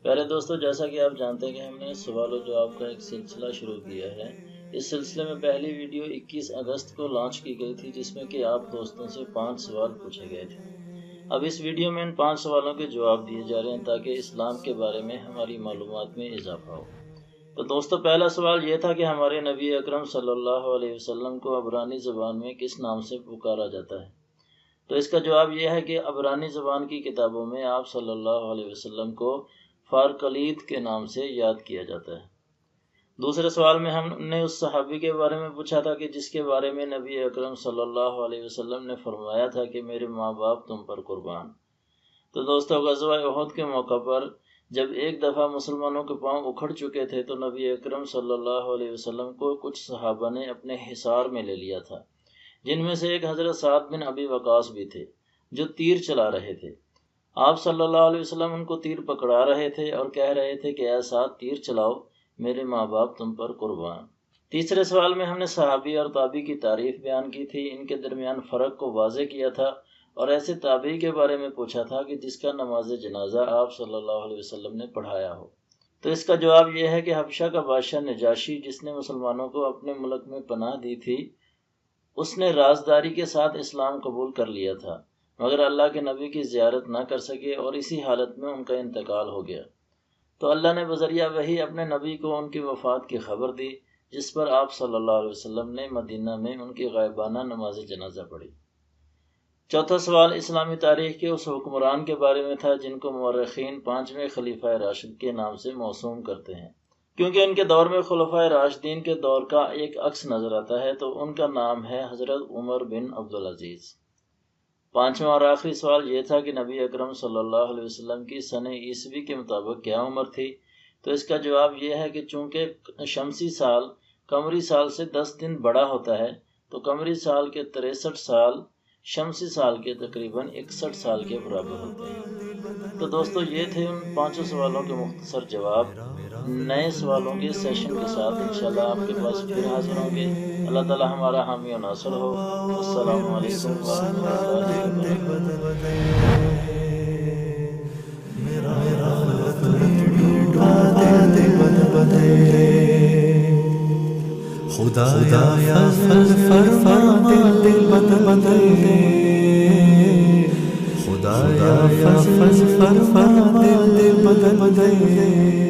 پیارے دوستو، جیسا کہ آپ جانتے ہیں کہ ہم نے سوال و جواب کا ایک سلسلہ شروع کیا ہے۔ اس سلسلے میں پہلی ویڈیو 21 اگست کو لانچ کی گئی تھی، جس میں کہ آپ دوستوں سے 5 سوال پوچھے گئے تھے۔ اب اس ویڈیو میں ان 5 سوالوں کے جواب دیے جا رہے ہیں تاکہ اسلام کے بارے میں ہماری معلومات میں اضافہ ہو۔ تو دوستو، پہلا سوال یہ تھا کہ ہمارے نبی اکرم صلی اللہ علیہ وسلم کو عبرانی زبان میں کس نام سے پکارا جاتا ہے؟ تو اس کا جواب یہ ہے کہ عبرانی زبان کی کتابوں میں آپ صلی اللہ علیہ وسلم کو فارکلید کے نام سے یاد کیا جاتا ہے۔ دوسرے سوال میں ہم نے اس صحابی کے بارے میں پوچھا تھا کہ جس کے بارے میں نبی اکرم صلی اللہ علیہ وسلم نے فرمایا تھا کہ میرے ماں باپ تم پر قربان۔ تو دوستو، غزوہ احد کے موقع پر جب ایک دفعہ مسلمانوں کے پاؤں اکھڑ چکے تھے تو نبی اکرم صلی اللہ علیہ وسلم کو کچھ صحابہ نے اپنے حصار میں لے لیا تھا، جن میں سے ایک حضرت سعد بن ابی وقاص بھی تھے جو تیر چلا رہے تھے۔ آپ صلی اللہ علیہ وسلم ان کو تیر پکڑا رہے تھے اور کہہ رہے تھے کہ اے سعد، تیر چلاؤ، میرے ماں باپ تم پر قربان۔ تیسرے سوال میں ہم نے صحابی اور تابعی کی تعریف بیان کی تھی، ان کے درمیان فرق کو واضح کیا تھا اور ایسے تابعی کے بارے میں پوچھا تھا کہ جس کا نماز جنازہ آپ صلی اللہ علیہ وسلم نے پڑھایا ہو۔ تو اس کا جواب یہ ہے کہ حبشہ کا بادشاہ نجاشی، جس نے مسلمانوں کو اپنے ملک میں پناہ دی تھی، اس نے رازداری کے ساتھ اسلام قبول کر لیا تھا، مگر اللہ کے نبی کی زیارت نہ کر سکے اور اسی حالت میں ان کا انتقال ہو گیا۔ تو اللہ نے بذریعہ وحی اپنے نبی کو ان کی وفات کی خبر دی، جس پر آپ صلی اللہ علیہ وسلم نے مدینہ میں ان کی غائبانہ نماز جنازہ پڑھی۔ چوتھا سوال اسلامی تاریخ کے اس حکمران کے بارے میں تھا جن کو مورخین 5ویں خلیفہ راشد کے نام سے موسوم کرتے ہیں، کیونکہ ان کے دور میں خلفائے راشدین کے دور کا ایک عکس نظر آتا ہے، تو ان کا نام ہے حضرت عمر بن عبدالعزیز۔ پانچواں اور آخری سوال یہ تھا کہ نبی اکرم صلی اللہ علیہ وسلم کی سن عیسوی کے مطابق کیا عمر تھی؟ تو اس کا جواب یہ ہے کہ چونکہ شمسی سال قمری سال سے 10 دن بڑا ہوتا ہے، تو قمری سال کے 63 سال شمسی سال کے تقریباً 61 سال کے برابر ہوتے ہیں۔ تو دوستو، یہ تھے ان 5 سوالوں کے مختصر جواب۔ نئے سوالوں کے سیشن کے ساتھ انشاءاللہ آپ کے پاس پھر حاضر ہوں گے۔ اللہ تعالی ہمارا حامی و ناصر ہو۔ السلام علیکم ورحمۃ اللہ خدایا فضل فرما دل بدل دے، خدایا فضل فرما دل بدل دے۔